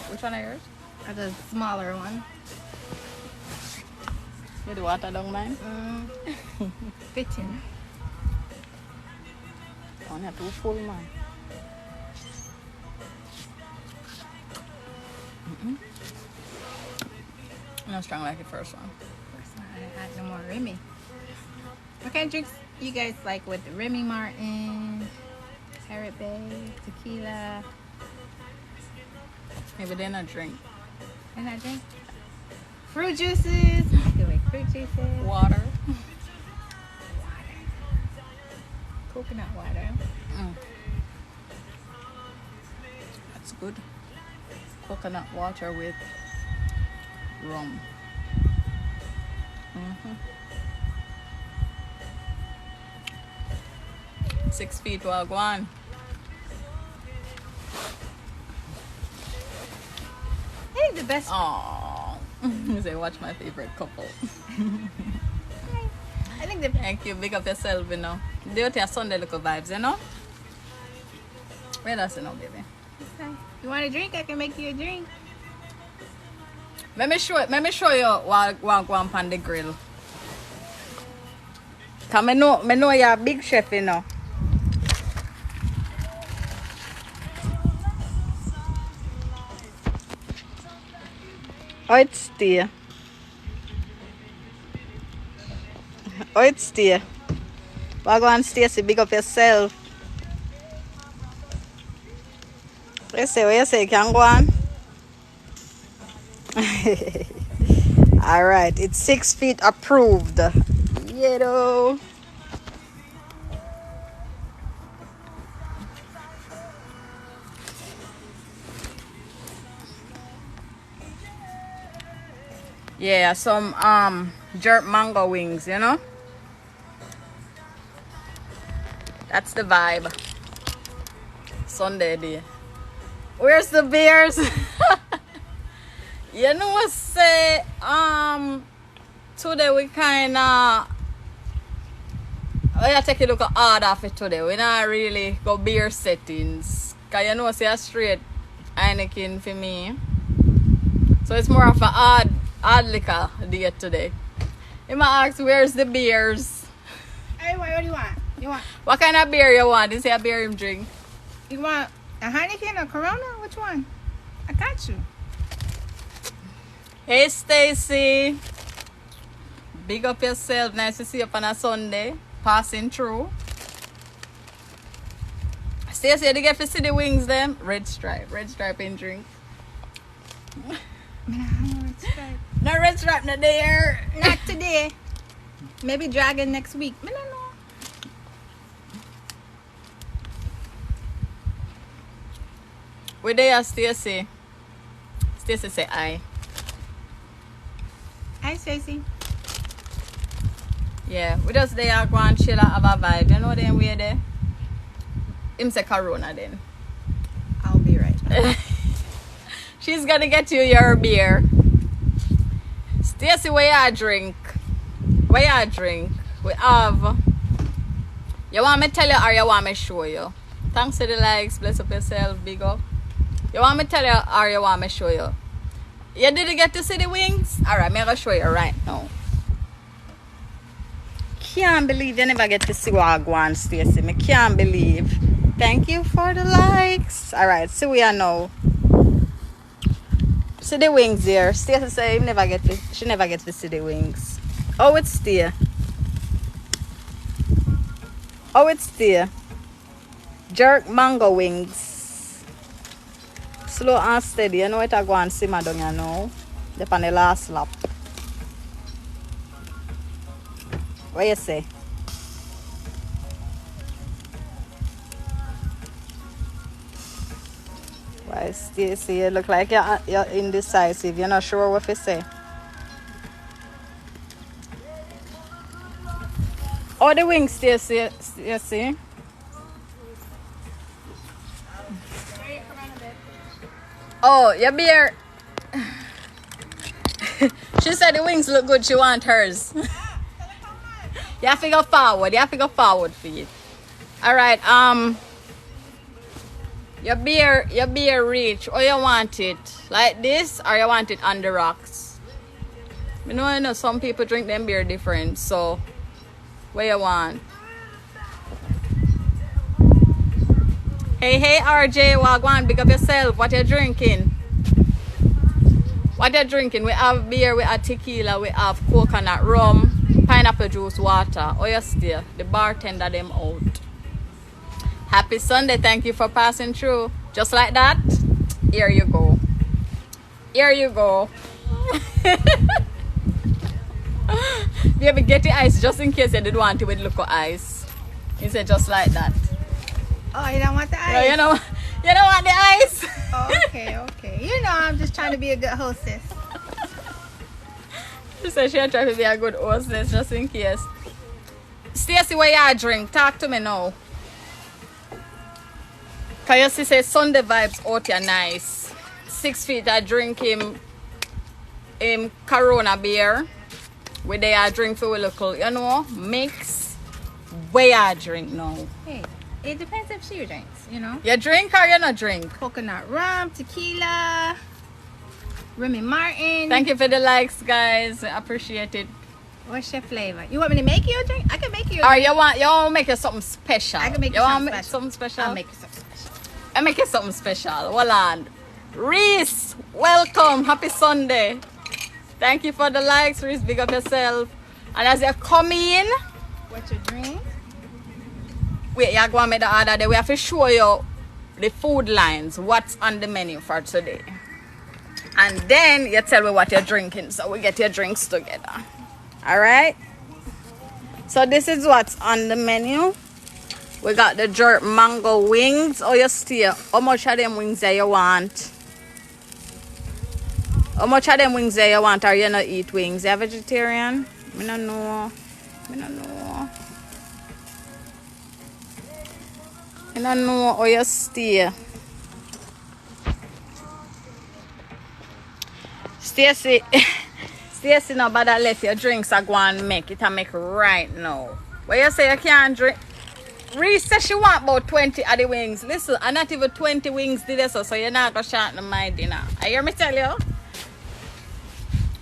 Which one are yours? Or the smaller one. You the water down mine? Fitting. Only too full, man. Not strong like the first one. First one, I had no more Remy. What kind of drinks you guys like with Remy Martin, Carrot Bay, tequila? Maybe they're not drink. And I drink fruit juices. I do like fruit juices. Water. Coconut water. That's good. Coconut water with rum. 6 feet while go on. Hey, the best. Aww. Say, watch my favorite couple. I think the Thank you. Big up yourself, you know. Do your Sunday little vibes, you know? Where that's you know, baby. You want a drink? I can make you a drink. Let me show you while go on the grill. Cause me know you're a big chef, you know. Oh, it's there. Oh, it's there. Well, go and Stacy, big up yourself. What you say? Can go on? Alright, it's 6 feet approved. You know. Yeah, some jerk mango wings, you know? That's the vibe. Sunday day. Where's the beers? You know what say today we kinda take a look at hard off it today. We not really go beer settings. Cause you know say a straight Heineken for me. So it's more of a hard liquor day today. You might ask where's the beers? Hey, what do you want? What kind of beer you want? Is it a beer you drink? You want a Heineken or Corona? Which one? I got you. Hey Stacy. Big up yourself. Nice to see you on a Sunday. Passing through. Stacy, you get to see the wings them? Red stripe in drink. No red stripe not there. Not today. Maybe Dragon next week. I don't know. We there, Stacy. Stacy say aye. Hi, Stacey. Yeah, we just there go and chill and have a vibe. You know then we there. Him say Corona then. I'll be right back. She's gonna get you your beer. Stacy, where you drink? Where you drink? We have. You want me tell you or you want me show you? Thanks to the likes. Bless up yourself. Big up. You want me tell you or you want me show you? You didn't get to see the wings? Alright, I'm gonna show you right now. Can't believe you never get to see what I go on, Stacy. I can't believe. Thank you for the likes. Alright, see we are now. See the wings there. Stacy say she never gets to see the wings. Oh, it's there. Oh, it's there. Jerk mango wings. Slow and steady. You know what I go and simmer down here now. They're on the last lap. What you say? Why, Stacy, you look like you're indecisive. You're not sure what to say. Oh, the wings, Stacy. You see? Oh, your beer. She said the wings look good. She want hers. You have to go forward. You have to go forward for it. All right. Your beer reach, or you want it like this, or you want it on the rocks. You know, some people drink them beer different, so what you want? Hey RJ, Wagwan, big up yourself. What you drinking? What you drinking? We have beer, we have tequila, we have coconut rum, pineapple juice, water. Oh, you still the bartender them out. Happy Sunday, thank you for passing through. Just like that, here you go. Here you go. Baby, get the ice just in case you didn't want it with local ice. He said just like that. Oh, you don't want the ice? No, you don't want the ice. Oh, okay. You know, I'm just trying to be a good hostess. She said she'll try to be a good hostess just in case. Stacy, what you drink? Talk to me now. Cause you say Sunday vibes out here nice. 6 feet I drink him Corona beer. Where they are drink for a local, you know, mix. Where I drink now. Hey, it depends if she drinks, you know. You drink or you not drink? Coconut rum, tequila, Remy Martin. Thank you for the likes, guys. I appreciate it. What's your flavor? You want me to make you a drink? I can make you a Or drink. you want to make it something special? I can make you something want special. something special. I'll make you something special. I make it something special. Hold on. Reese, welcome. Happy Sunday. Thank you for the likes, Reese. Big up yourself. And as you come in, What's your drink? wait, you're going to make the order there. We have to show you the food lines, what's on the menu for today. And then you tell me what you're drinking, so we get your drinks together. Alright? So this is what's on the menu. We got the jerk mango wings. Oh, you steer. How much of them wings that you want? How much of them wings that you want? Or you not eat wings? You vegetarian? I don't know. I don't know. I don't know how you steer. Stacy, no bother let your drinks are go and make it and make right now. What you say you can't drink? Reese says she want about 20 of the wings. Listen, I'm not even 20 wings did this, so you're not going to shorten my dinner. I hear me tell you?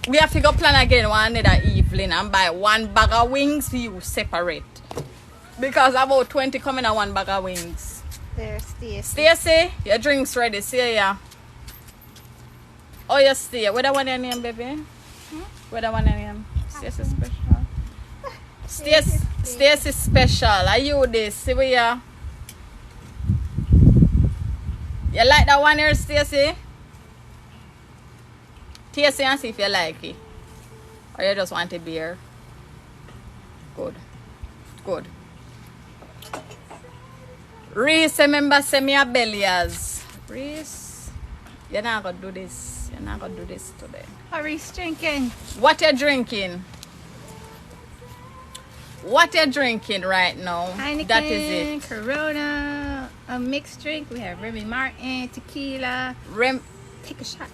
We have to go plan again one another evening and buy one bag of wings for you separate. Because about 20 coming in one bag of wings. There's Stacy. Stacy, your drinks ready. See ya. Oh, you stay. What that one your name, baby? What that one your name? Stacy special. Stacy special. Are you this? See where you? You like that one here, Stacy? Taste it and see if you like it. Or you just want a beer. Good. Good. Reese, remember, send me a bellies. Reese, you're not going to do this. You're not going to do this today. What Reese drinking? What you drinking? What you drinking right now? Heineken, That is it. Corona, a mixed drink. We have Remy Martin, tequila. Take a shot.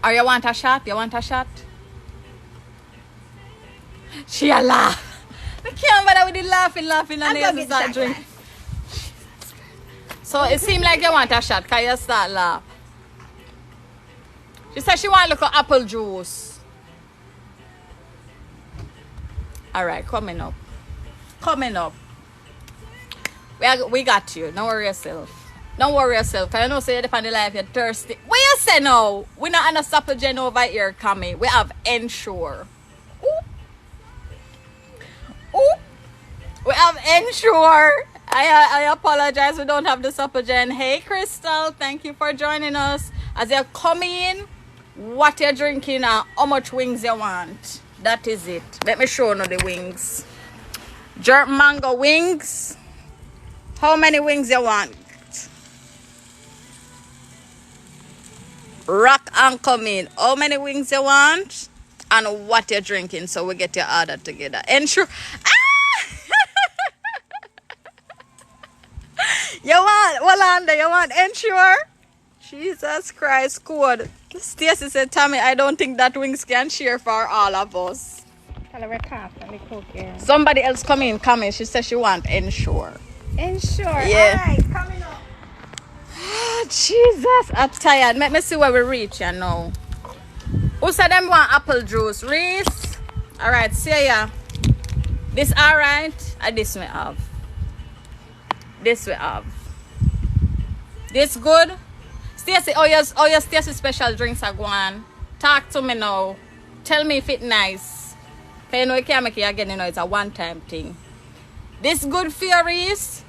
Or you want a shot? You want a shot? She a laugh. I can't bother with the laughing and I'm then gonna you get start shot drinking. So it seems like you want a shot because you start laugh. She said she want a little apple juice. Alright, coming up. Coming up. We got you. Don't worry yourself. Don't worry yourself. Because you know, say you're on the life, you're thirsty. What you say now? We're not on a Sapogen over here, Kami. We have Ensure. Ooh. We have Ensure. I apologize. We don't have the Sapogen. Hey, Crystal. Thank you for joining us. As you're coming in, what you're drinking and how much wings you want. That is it. Let me show you the wings. Jerk mango wings. How many wings you want? Rock and come in. How many wings you want? And what you're drinking. So we get your order together. Ensure. Ah! You want, Walanda, you want Ensure? Jesus Christ, code. Stacy said, Tami, I don't think that wings can share for all of us. Somebody else come in. She said she want Ensure. Ensure. Yeah. Alright, coming up. Jesus, I'm tired. Let me see where we reach you now. Who said them want apple juice? Reese? Alright, see ya. This alright? And this we have. This we have. This good? Stacy, oh your Stacy special drinks are going. Talk to me now. Tell me if it's nice. Cause you know you can't make it again, you know it's a one-time thing. This good for you, Reese?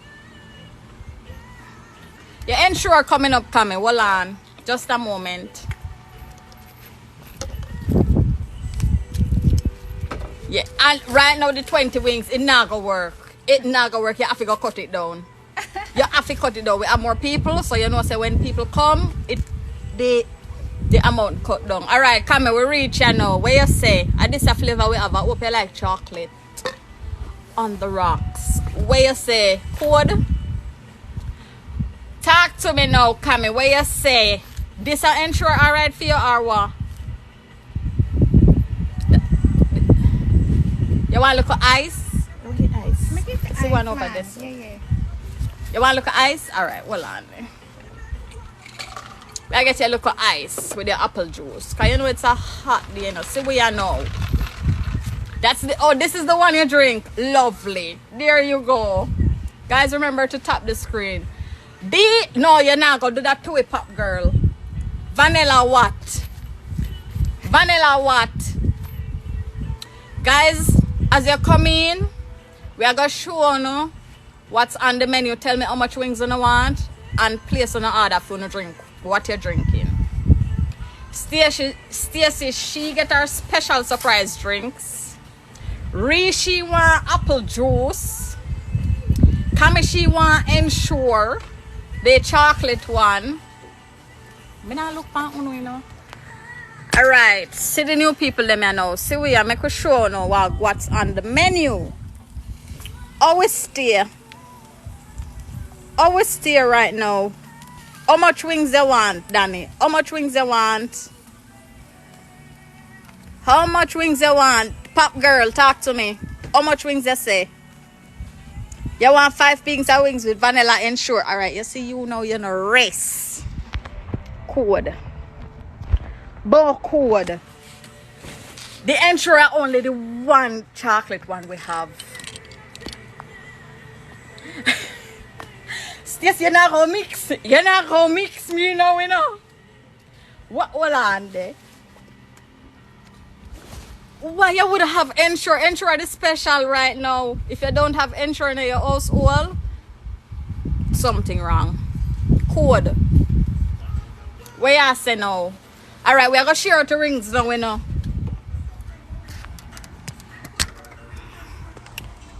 Your ensure coming up, coming. Hold on. Just a moment. Yeah, and right now the 20 wings, it not gonna work. It not gonna work. You have to go cut it down. You have to cut it down. We have more people, so you know say when people come, the amount cut down. Alright, come here, we reach you now. What you say? And this a flavor we have. I hope you like chocolate on the rocks. What you say? Code? Talk to me now, Cammy. What you say? This a ensure alright for you or what? You want to look at ice? Okay, ice. See one over this. Yeah. You want to look at ice? Alright, hold on. I get you a look at ice with the apple juice. Because you know it's a hot day, you know. See where you know. That's the this is the one you drink. Lovely. There you go. Guys, remember to tap the screen. No, you're not gonna do that to a pop girl. Vanilla what? Vanilla what? Guys, as you come in, we are gonna show you what's on the menu. Tell me how much wings you want and place on an order for you drink. What you're drinking. Stacy, she get her special surprise drinks. Rishi want apple juice. Kami, she want ensure the chocolate one. Me not look for you know. Alright, see the new people them now. See we are make a show now what's on the menu. Always stay right now. How much wings they want, Danny? How much wings they want? How much wings they want? Pop girl, talk to me. How much wings they say? You want 5 pieces of wings with vanilla ensure. Alright, you see you now you're in a race. Code. Bar code. The ensure are only the one chocolate one we have. Yes, you're not gonna mix. You're not gonna mix me, you know. What hold on there? Why you would have ensure? Ensure the special right now. If you don't have ensure in your household, something wrong. Code. Where you say now? Alright, we are gonna share the rings now, you know.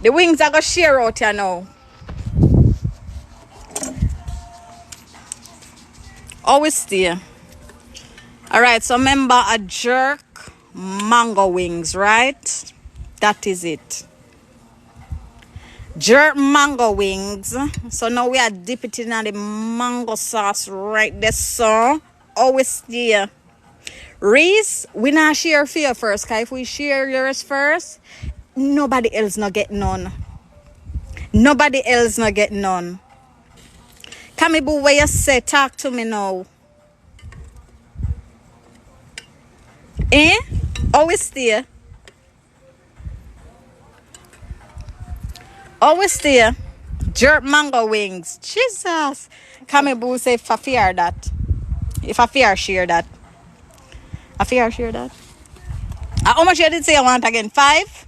The wings are gonna share out here now. Always stay. Alright, so remember a jerk mango wings, right? That is it. Jerk mango wings. So now we are dipping it in the mango sauce right there. So always stay. Reese, we not share for you first. Cause if we share yours first, nobody else not get none. Nobody else not get none. Kamibu, where you say? Talk to me now. Eh? Always stay. Always stay. Jerk mango wings. Jesus. Kamibu say if I fear that. If I fear share that. I fear share that. How much you did say you want again? 5?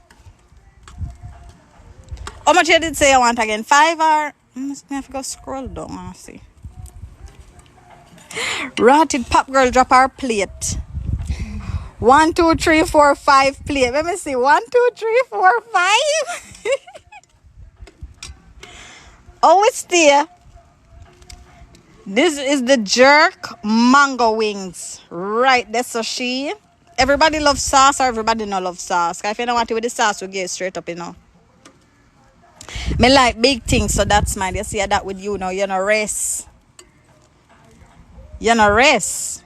How much you did say you want again? 5 or... I have to go scroll down and see. Rotted pop girl drop our plate. 1, 2, 3, 4, 5 plate. Let me see. 1, 2, 3, 4, 5. Always there. This is the jerk mango wings. Right, that's a she. Everybody loves sauce or everybody not love sauce. If you don't want it with the sauce, we get it straight up, you know. Me like big things, so that's mine. You see that with you now. You're in a race. You're in a race.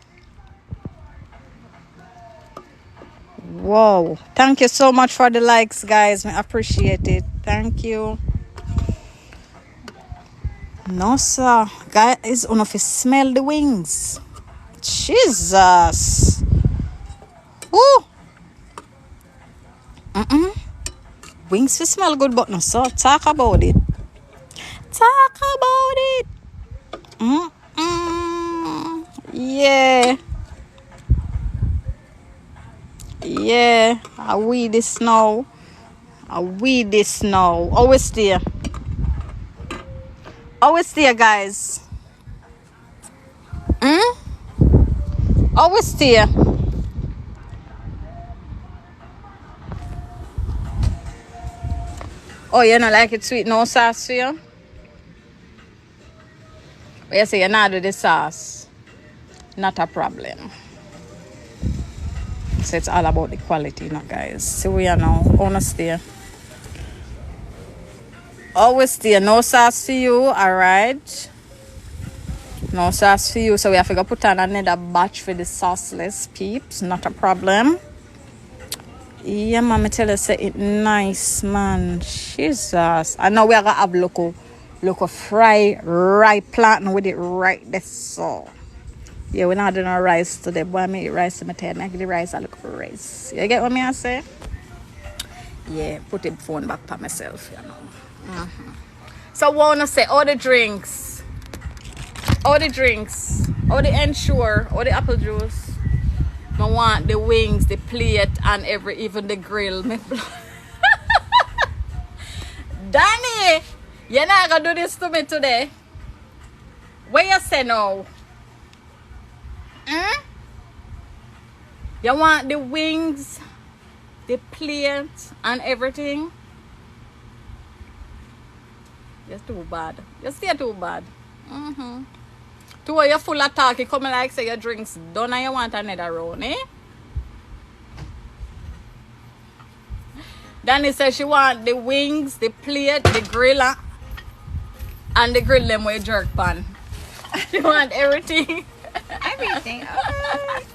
Whoa. Thank you so much for the likes, guys. I appreciate it. Thank you. No, sir. Guys, on if you smell the wings. Jesus. Woo. Wings will smell good, but no, sir. Talk about it. Talk about it. Yeah. Yeah. I weed this now. Always there. Always there, guys. Always there. Oh, you don't like it sweet, no sauce for you? But you say you not do the sauce. Not a problem. So it's all about the quality, you know, guys. See we are now. Honestly. Always there. No sauce for you, alright? No sauce for you. So we have to go put on another batch for the sauceless peeps. Not a problem. Yeah, mama tell us say it nice, man. Jesus. And now we are gonna have local fry ripe plantain with it right there. So yeah, we're not doing no rice today. Boy, I make rice to my tail. Make the rice a look rice. You get what me I say? Yeah, put the phone back for myself, you know. So wanna say all the drinks, all the ensure, all the apple juice. I want the wings, the plate, and even the grill. Danny, you're not gonna do this to me today. What you say now? You want the wings, the plate, and everything? You're too bad. You're still too bad. To where you're full of talk, you come like say your drinks done and you want another round, eh? Danny says she want the wings, the plate, the grill, and the grill them with jerk pan. She want everything. Everything. Okay.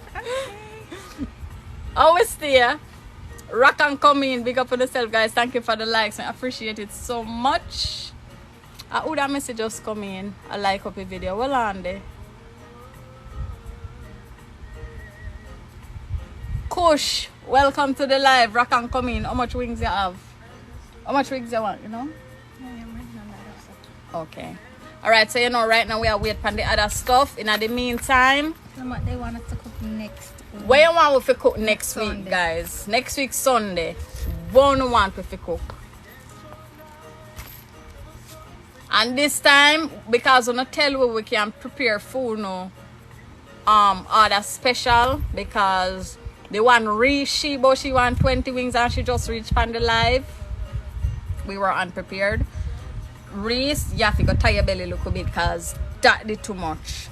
Always there. Rock and come in. Big up for yourself, guys. Thank you for the likes. I appreciate it so much. Who that message just come in? I like up the video. Well on there. Kush, welcome to the live. Rock and come in. How much wings you have? How much wings you want, you know? Okay. Alright, so you know right now we are waiting for the other stuff. In the meantime, What they want us to cook next week. what you want to cook next Sunday. week, guys? Next week Sunday. What you want to cook? And this time, because on a tell you we can prepare food no order special, because the one she want 20 wings and she just reached on the live. We were unprepared. Reese, you have to go tie your belly look a bit because that did too much.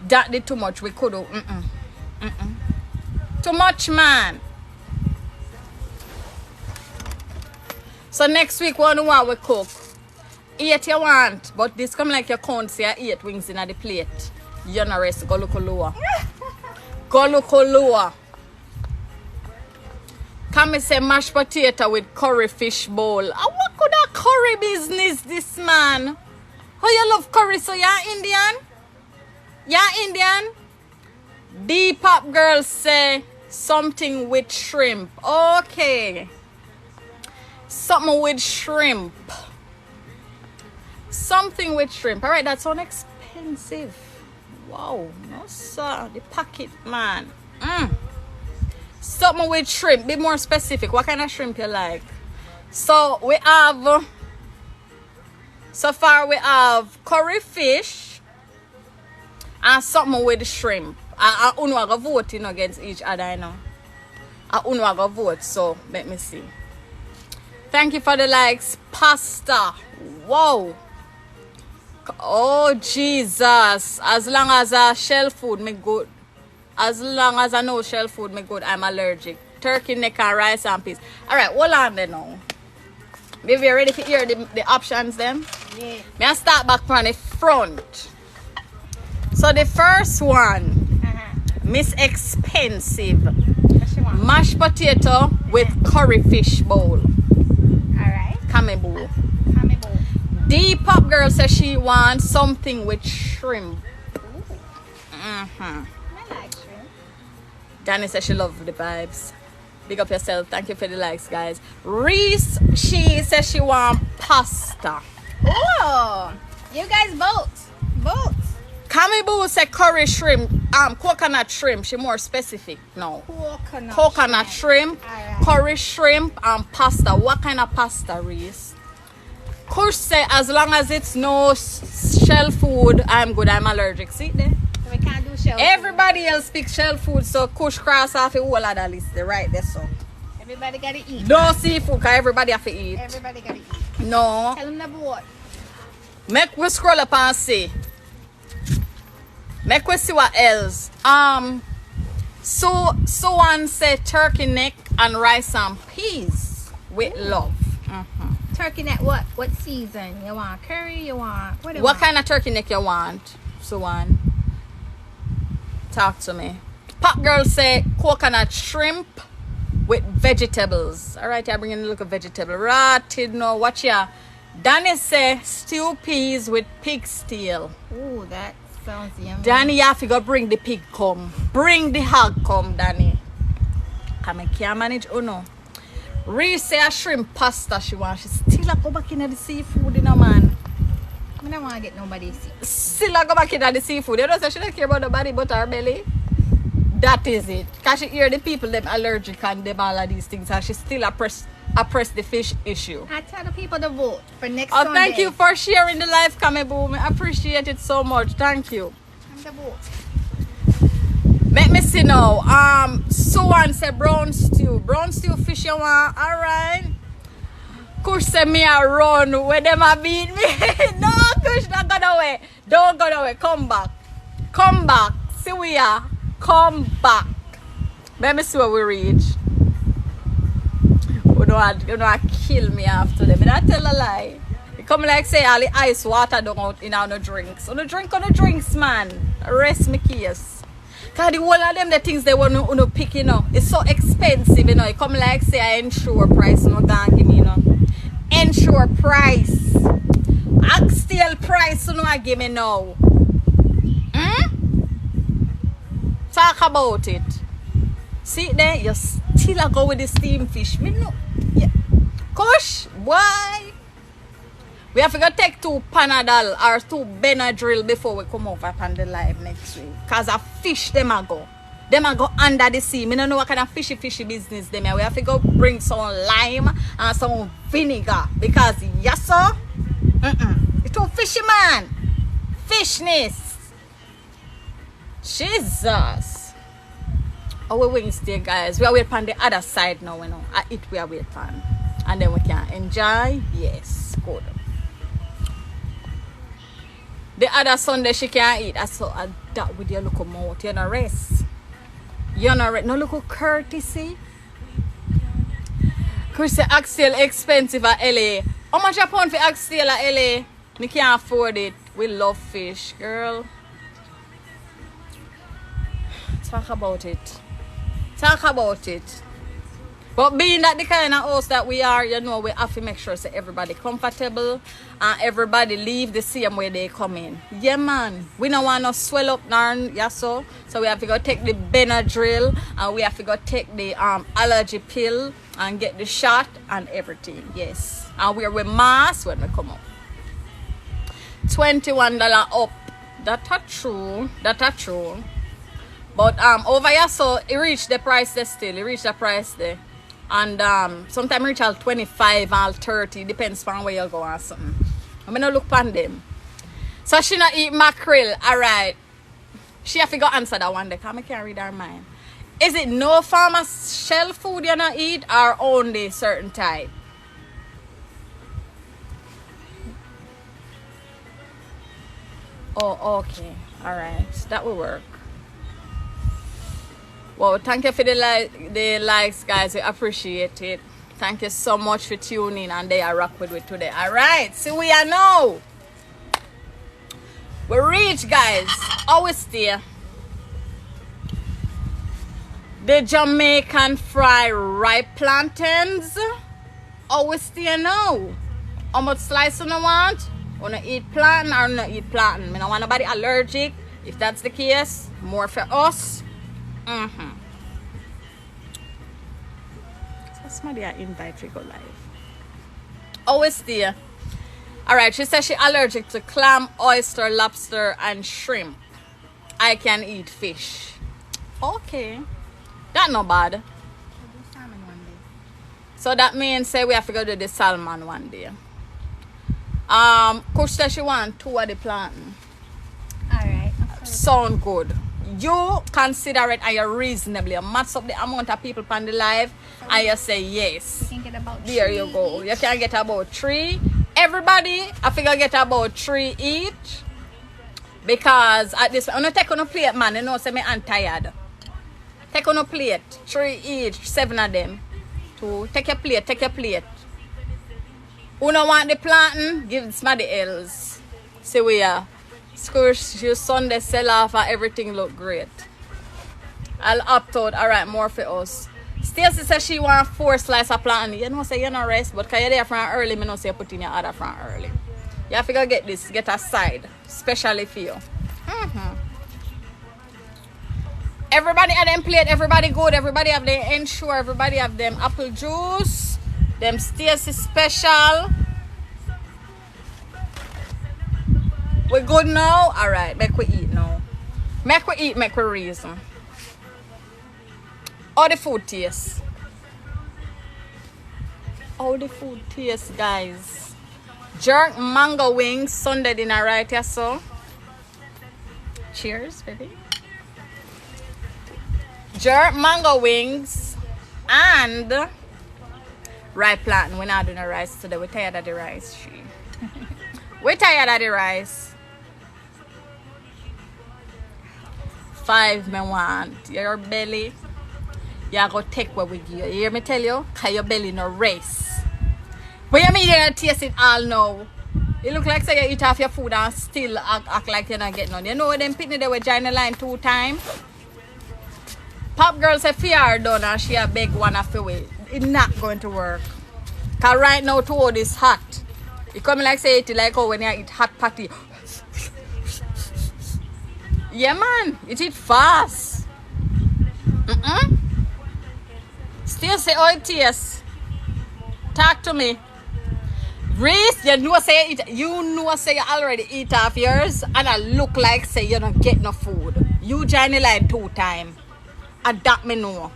That did too much. We could do too much, man. So next week what do you want we cook? 8 you want, but this come like you can't see 8 wings in the plate. You're not rest. Go look lower. Go look lower. Come and say mashed potato with curry fish bowl. What could a curry business this man? How you love curry? So you're Indian? You're Indian? Depop girl say something with shrimp. Okay. Something with shrimp. Something with shrimp. Alright, that's unexpensive. Wow, no sir. The packet, man. Something with shrimp. Be more specific. What kind of shrimp you like? So we have, so far we have curry fish and something with shrimp. I go vote against each other, you know. I go vote. So let me see. Thank you for the likes. Pasta. Wow. Oh Jesus. As long as shell food me good. As long as I know shell food me good, I'm allergic. Turkey neck and rice and peas. Alright, hold on there now. Maybe you're ready to hear the options then? Yeah. May I start back from the front. So the first one, Miss Expensive. What you want? Mashed potato with curry fish bowl. Alright. Kamebo. The pop girl says she wants something with shrimp. I like shrimp. Danny says she loves the vibes. Big up yourself. Thank you for the likes, guys. Reese, she says she wants pasta. Oh, you guys vote. Vote. Kamibu said curry shrimp, coconut shrimp. She more specific now. Coconut shrimp, Alright. curry shrimp, and pasta. What kind of pasta, Reese? Kush say as long as it's no shell food, I'm good. I'm allergic. See there? We can't do shell. Everybody else speaks shell food, so Kush cross off the whole of that list. Right there, so. Everybody gotta eat. No seafood, cause everybody have to eat. Everybody gotta eat. No. Tell them the vote. Make we scroll up and see. Make we see what else. So one said turkey neck and rice and peas with love. Turkey neck, what season? You want curry? You want what? What kind of turkey neck you want? So one. Talk to me. Pop girl say coconut shrimp with vegetables. Alright, I bring in a little vegetable. Rotted no, watch ya. Danny say stew peas with pig steel. Ooh, that sounds yummy. Danny, you have to go bring the pig come. Bring the hog come, Danny. Come and can't manage, oh no. Reese say a shrimp pasta she wants. She still a go back in the seafood, you know, man. I don't want to get nobody sick. Still a go back in the seafood. You know, so she don't care about the body but her belly. That is it. Because she hear the people, them allergic and them all of these things. And she still oppress the fish issue. I tell the people to vote for next Oh, Sunday. thank you for sharing the live, Kameboom. I appreciate it so much. Thank you. I'm the vote. Let me see now. So one said brown stew. Brown stew fish you want. Alright. Kush said me a run where them a beat me. No, Kush, don't go away. Don't go away. Come back. Come back. See we are. Come back. Let me see where we reach. You know kill me after them. And I tell a lie. You come like say all the ice water don't out in our no drinks. On the drinks, man. Rest me case. Cause the whole of them the things they want to pick, you know. It's so expensive, you know. You come like say I ensure price, you know, don't give me, you know. Ensure price. Oxtail price, you know, I give me now. Talk about it. See there, you still a go with the steamed fish. Me know. Yeah. Kush, why? We have to go take 2 Panadol or 2 Benadryl before we come over on the live next week. Cause a fish them a go. Them a go under the sea. Me don't know what kind of fishy business them here. We have to go bring some lime and some vinegar. Because yes sir. It's too fishy, man. Fishness. Jesus. Oh, we wings there, guys. We are waiting on the other side now, you know. I eat we are waiting on. And then we can enjoy. Yes, good. The other Sunday she can't eat. I saw that with your look mouth. You know, rest. You know, rest. No look courtesy. Chris say oxtail expensive at LA. How much a pound for oxtail at LA? Me can't afford it. We love fish, girl. Talk about it. Talk about it. But being that the kind of house that we are, you know, we have to make sure so everybody comfortable and everybody leave the same way they come in. Yeah, man. We don't want to swell up now, yeah, so we have to go take the Benadryl and we have to go take the allergy pill and get the shot and everything. Yes. And we're with mask when we come up. $21 up. That's true. That's true. But over here, so it reached the price there still. It reached the price there. And sometimes reach all 25 and 30. Depends on where you go or something. I'm going to look on them. So she not eat mackerel. Alright. She have to go answer that one day because I can't read her mind. Is it no farmer shell food you not eat or only certain type? Oh, okay. Alright. That will work. Well, thank you for the likes, guys. We appreciate it. Thank you so much for tuning and they are rock with it today. Alright, so we are now. We reach, guys. Always there. The Jamaican fried ripe plantains. Always there now. How much slice you want? Wanna eat plantain or not eat plantain? I don't want nobody allergic. If that's the case, more for us. So somebody I invite to go live. Always there. Alright, she says she's allergic to clam, oyster, lobster, and shrimp. I can eat fish. Okay. That not bad. We'll do salmon one day. So that means say we have to go to the salmon one day. Coach says she want 2 of the plantain. Alright. Sound good. You consider it and you reasonably match up the amount of people on the live and you say yes. You can get about There 3 you go. each. You can get about 3. Everybody, I figure get about 3 each. Because at this I'm not take on a plate, man. You know, say me I'm tired. Take on a plate. 3 each, 7 of them. 2. Take your plate, take your plate. Who don't want the plantain, give somebody else. See we are. Scourge your Sunday sell off and everything look great. I'll opt out. Alright, more for us. Stacy says she want 4 slices of plantain. You know say you not rest, but cause you're there from early, me know say you put in your other from early. You have to go get this, get a side, especially for you. Everybody have them plate, everybody good, everybody have their ensure, everybody have them apple juice, them Stacy special. We good now? Alright, make we eat now. Make we eat, make we reason. How the food tastes? How the food tastes, guys? Jerk mango wings, Sunday dinner right here, so. Cheers, baby. Jerk mango wings and ripe plantain. We're not doing the rice today. We're tired of the rice, Shae. We're tired of the rice. 5 me want. Your belly. You go take what we give you. You hear me tell you? Cause your belly no race. But you mean you don't taste it all now? It look like say you eat off your food and still act like you're not getting none. You know them pitney they were join the line 2 times. Pop girl say fear done and she a big one of the way. It's not going to work. Cause right now too is hot. It come like say it like how when you eat hot patty. Yeah man, it eat fast. Still say how it tastes. Talk to me. Reese, you know say you already eat off yours and I look like say you don't get no food. You join the line 2 times. And that me know.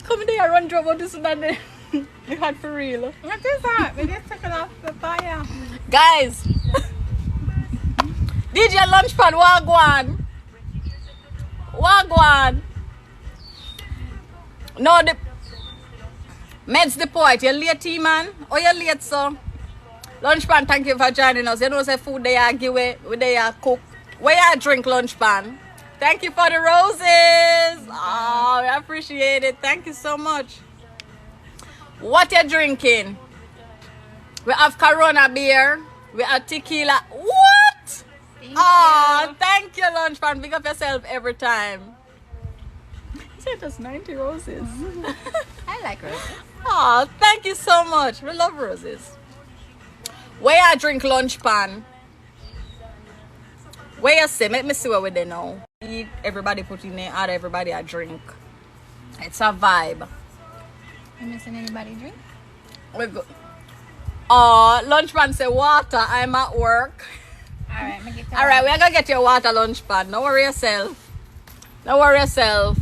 Come there, run drop out this man. You had for real. What is that? We just took it off the fire. Guys. DJ Lunchpad, wagwan. Wagwan. No, the Meds the point. You're late, man. Oh, you're late, so. Lunchpan, thank you for joining us. You know, say food they are give away, they are cook. Where you drink, Lunchpan? Thank you for the roses. Oh, we appreciate it. Thank you so much. What you drinking? We have Corona beer. We have tequila. What? Oh, thank you, Lunchpan. Pick up yourself every time. You said just 90 roses. I like roses. Oh, thank you so much. We love roses. Where I drink Lunchpan? Where you say? Let me see what we do now. Eat, everybody put in there, everybody a drink. It's a vibe. You missing anybody drink? We go. Oh, Lunchpan say water. I'm at work. Alright, Alright, we're gonna get your water, Lunchpan. Don't worry yourself. Don't worry yourself.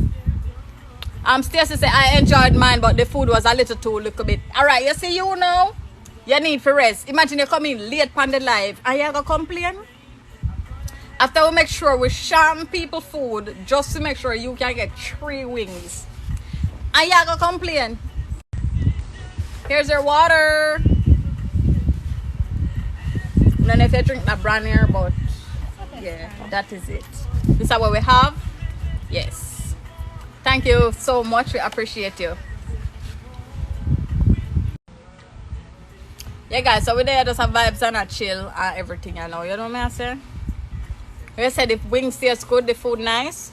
Stacy say I enjoyed mine, but the food was a little bit. Alright, you see you now? You need for rest. Imagine you come in late on the live and you gonna complain? After we make sure we sham people food just to make sure you can get 3 wings. And you gonna complain? Here's your water. I don't know if you drink that brand here, but yeah, that is it. This is what we have. Yes. Thank you so much. We appreciate you. Yeah, guys, so we're there just have vibes and a chill and everything, you know. You know what I say? You said if wings taste good, the food nice.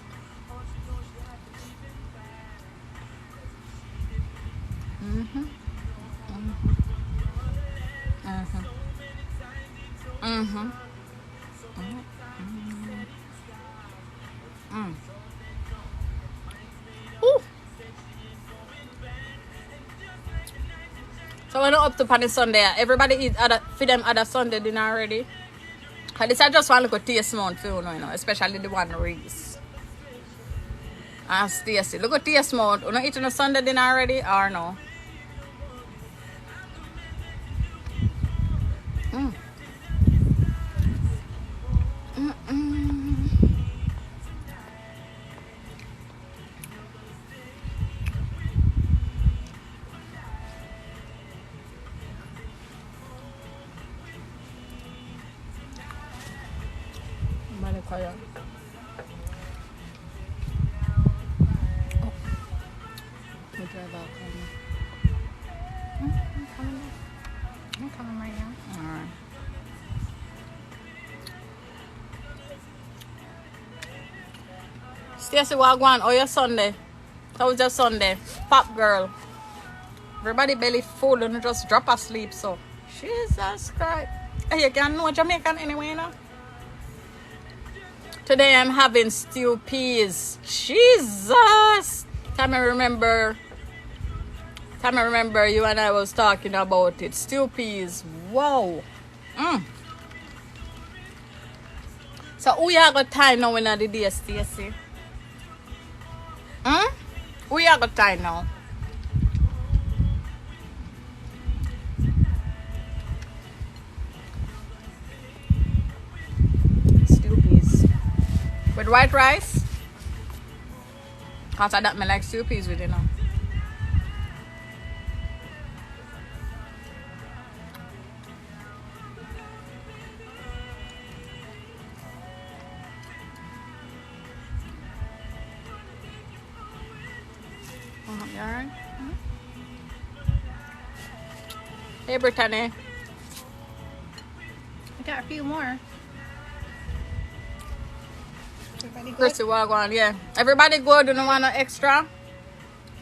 Mm-hmm. Mm. Ooh. So when I up to on the Sunday, everybody eat other for them other Sunday dinner already. And this I just want to go taste mount for you know, especially the one Reese. And Stacy. Look at taste mount. You not eating a Sunday dinner already or no? Mm. Kaya. Oh. We drive out. I'm coming right now. Alright. Stacy, what going on? Oh, your Sunday. How was your Sunday? Pop girl. Everybody belly full and just drop asleep, so. Jesus Christ. Hey, you can know Jamaican anyway, you know? Today I'm having stew peas. Jesus! Time I remember you and I was talking about it. Stew peas. Wow. So who you got time now in the day, Stacy? Who you got time now? Stew peas. With white rice? Cause I don't like stew peas with, you know. You alright? Hey, Brittany. I got a few more. Everybody good? Chrissy, what on? Yeah. Everybody good? You don't want no extra?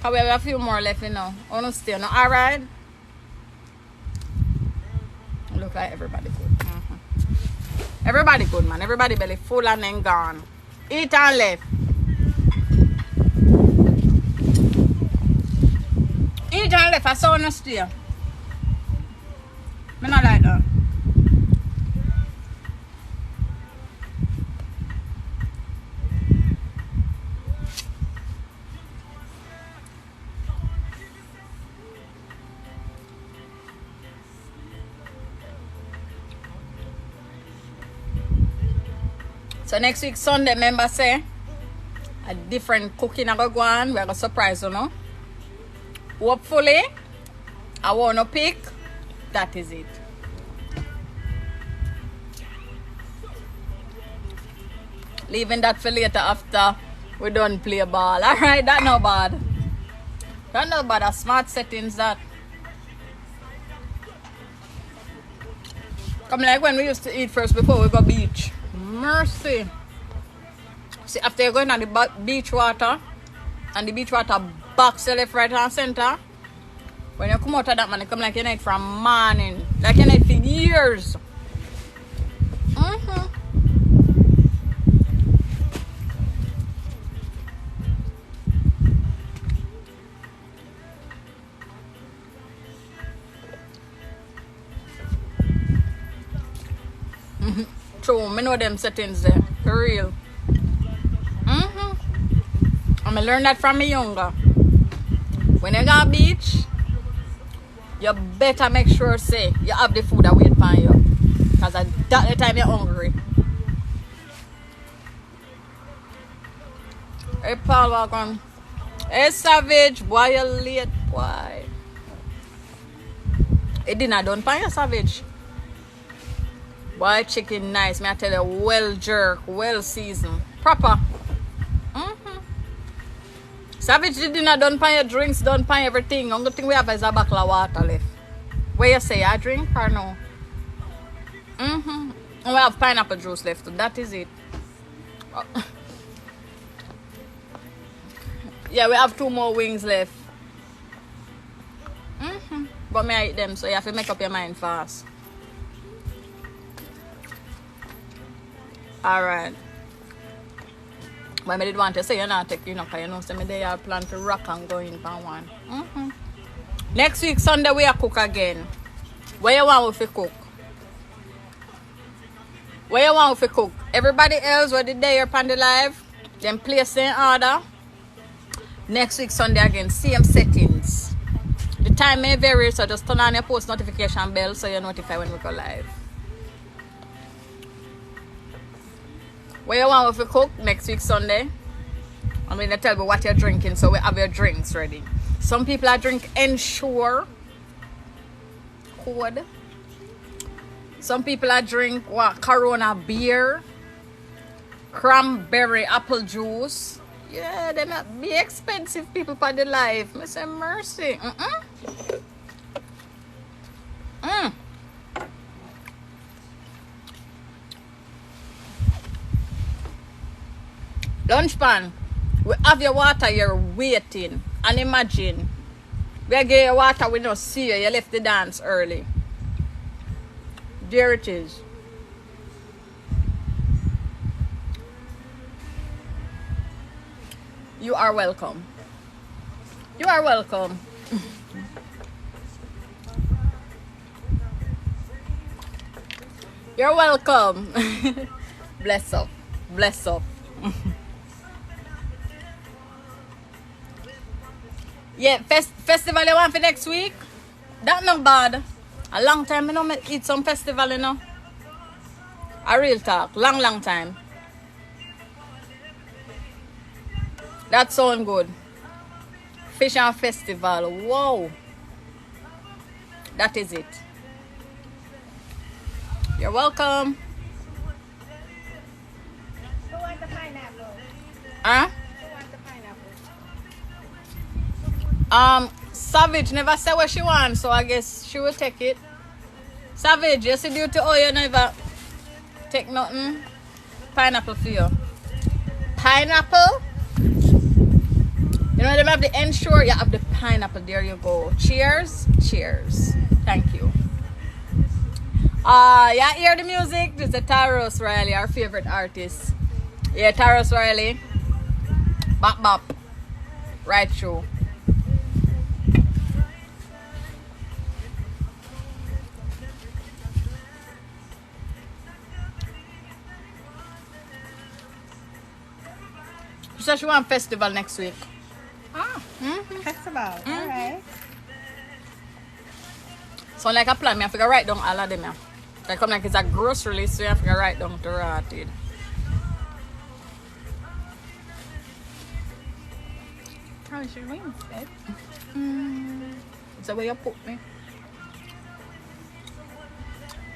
Cause we have a few more left, you know. I don't stay, no. Alright? Look like everybody good. Everybody good, man. Everybody belly full and then gone. Eat and left. Eat and left. I saw no stay. Me not like that. So next week Sunday, remember say a different cooking I go on. We're gonna surprise you know. Hopefully, I wanna pick. That is it. Leaving that for later after we done play ball. Alright, that no bad. That no bad. A smart settings that. Come like when we used to eat first before we go beach. Mercy. See, after you're going on the beach water and the beach water box the left, right, and center, when you come out of that, man, you come like you need from morning, like you need for years. True, I know them settings there, for real. I learned that from me younger. When you go to beach, you better make sure say you have the food that wait for you. Because at that time you're hungry. Hey Paul, welcome. Hey Savage, boy you late, boy. It dinner done for you, Savage. Boy, chicken nice. May I tell you, well jerk, well seasoned. Proper. Savage, the dinner done for your drinks, done for everything. Only thing we have is a bottle of water left. Where you say, I drink or no? And we have pineapple juice left. That is it. Yeah, we have 2 more wings left. But may I eat them, so you have to make up your mind fast. Alright. But I did want to say you not take, because you know, some day I plan to rock and go in for one. Next week, Sunday, we are cook again. What you want with the cook? What you want with the cook? Everybody else, what did they upon the live? Then place in order. Next week, Sunday again, same settings. The time may vary, so just turn on your post notification bell so you're notified when we go live. What you want with the cook next week, Sunday? I'm going to tell you what you're drinking, so we have your drinks ready. Some people are drink Ensure Code. Some people are drink what? Corona beer, cranberry apple juice. Yeah, they might be expensive people for the life. I say mercy. Lunch pan. We have your water, you're waiting. And imagine, we get your water, we don't see you. You left the dance early. There it is. You are welcome. You are welcome. You're welcome. Bless up. Bless up. Yeah, festival you want for next week? That not bad. A long time I don't eat some festival, you know. A real talk. Long time. That sound good. Fish and festival. Whoa. That is it. You're welcome. Who wants the pineapple? Huh? Who wants the pineapple? Savage never said what she wants, so I guess she will take it. Savage, you see duty, oh, you never take nothing. Pineapple for you. Pineapple? You know, they have the Ensure, you have the pineapple. There you go. Cheers. Cheers. Thank you. Yeah, hear the music. This is Taros Riley, our favorite artist. Yeah, Taros Riley. Bop bop. Right through. She said she want festival next week. Ah, festival. Alright. So like a plan, I have to write down all of them. Yeah. Like come like it's a grocery list, so you have to write down to rotted. How is your wings, babe? It's the way you put me.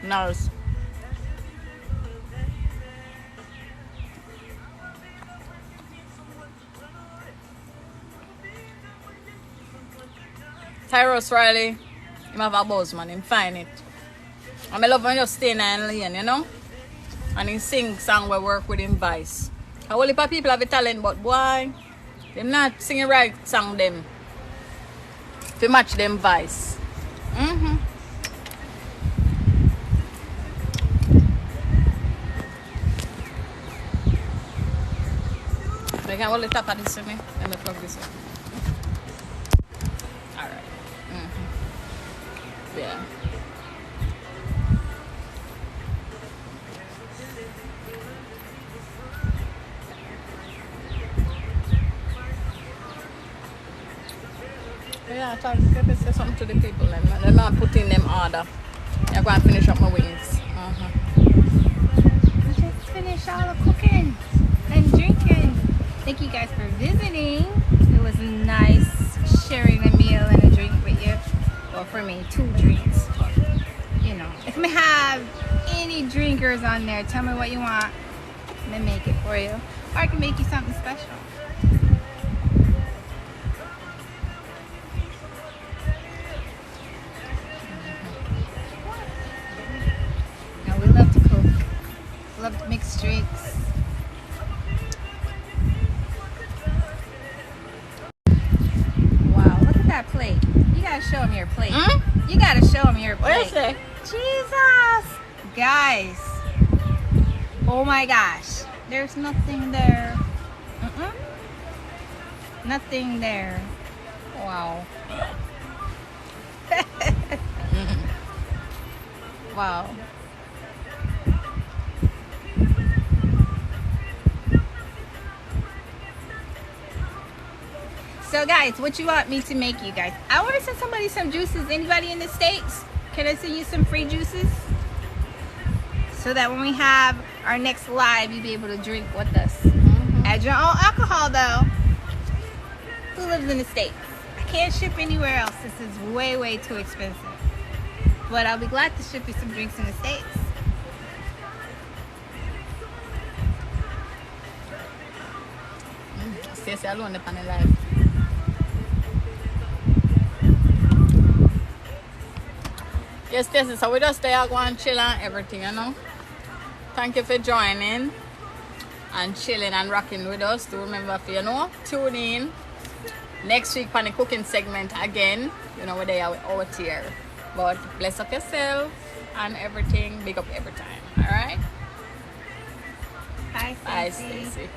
Nice. Tyros Riley, him have a buzz, man. Him find it. And I love when you stay in the lane, you know? And he sing song we work with him voice. A whole heap of people have a talent, but boy, they not singing right song them. To match them voice. I can hold the top of this for me. Let me plug this in. Alright. Yeah. Yeah, I thought to say something to the people. Let me put in them order. I'm going to finish up my wings. I just finished all the cooking and drinking. Thank you guys for visiting. It was nice sharing a meal and a drink with you. Well, for me, 2 drinks. But, you know, if we have any drinkers on there, tell me what you want. Let me make it for you. Or I can make you something special. Now, we love to cook. Love to mix drinks. Wow, look at that plate. You gotta show them your plate. You gotta show them your plate. What you say? Jesus! Guys. Oh my gosh. There's nothing there. Nothing there. Wow. Wow. So guys, what you want me to make you guys? I want to send somebody some juices. Anybody in the States? Can I send you some free juices? So that when we have our next live, you'll be able to drink with us. Add your own alcohol though. Who lives in the States? I can't ship anywhere else. This is way, way too expensive. But I'll be glad to ship you some drinks in the States. Stacey alone upon the live. Yes, Stacey, so we just stay out, go and chill and everything, you know. Thank you for joining and chilling and rocking with us. Do remember for, you know, tune in next week for the cooking segment again. You know, we're there out here. But bless up yourself and everything. Big up every time. Alright? Bye, Bye, Stacey. Stacey.